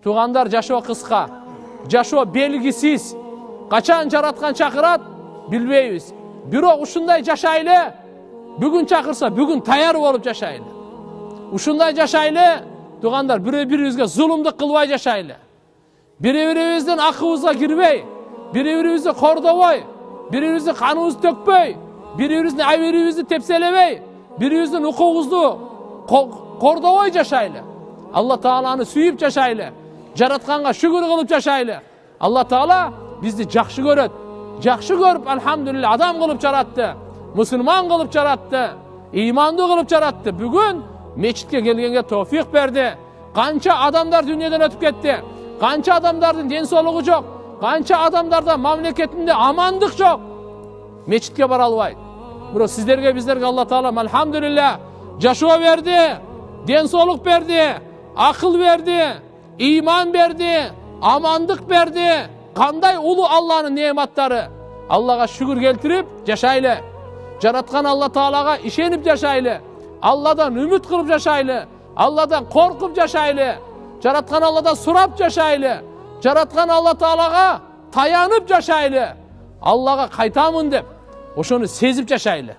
Туғандар, жашоо кыска. Жашоо белгисиз. Качан жараткан чакырат билбейбиз. Бирок ушундай жашайлы. Бүгүн чакырса, бүгүн таяр болуп жашайлы. Ушундай жашайлы. Туғандар, бири-бирибизге зулумдук кылбай жашайлы. Бири-бирибиздин акыбызга кирбей, бири-бирибизди кордобой, бири-бирибизди каныбызды төкпөй, бири-бирибиздин айбирибизди тепселебей, бири-бирибиздин укугубузду кордобой жашайлы. Алла Тааланы сүйүп жашайлы. Жаратканга шүгүр кылып жашайлы. Алла Таала бизди жакшы көрөт. Жакшы көрүп, алхамдулилlah, адам кылып жаратты. Мусулман кылып жаратты. Ыймандуу кылып жаратты. Бүгүн мечитке келгенге товфик берди. Канча адамдар дүйнөдөн өтүп кетти. Канча адамдардын ден соолугу жок. Канча адамдарда мамлекетинде амандык жок. Мечитке бара албайт. Бирок сиздерге, биздерге Алла Таала алхамдулилlah жашоо берди, ден соолук берди, акыл берди, иман берди, амандык берди. Кандай улуу Алланын неаматтары. Аллага шүгүр келтирип жашайлы. Жараткан Алла Таалага ишенип жашайлы. Алладан үмүт кылып жашайлы. Алладан коркуп жашайлы. Жараткан Алладан сурап жашайлы. Жараткан Алла Таалага таянып жашайлы. Аллага кайтамын деп ошону сезип жашайлы.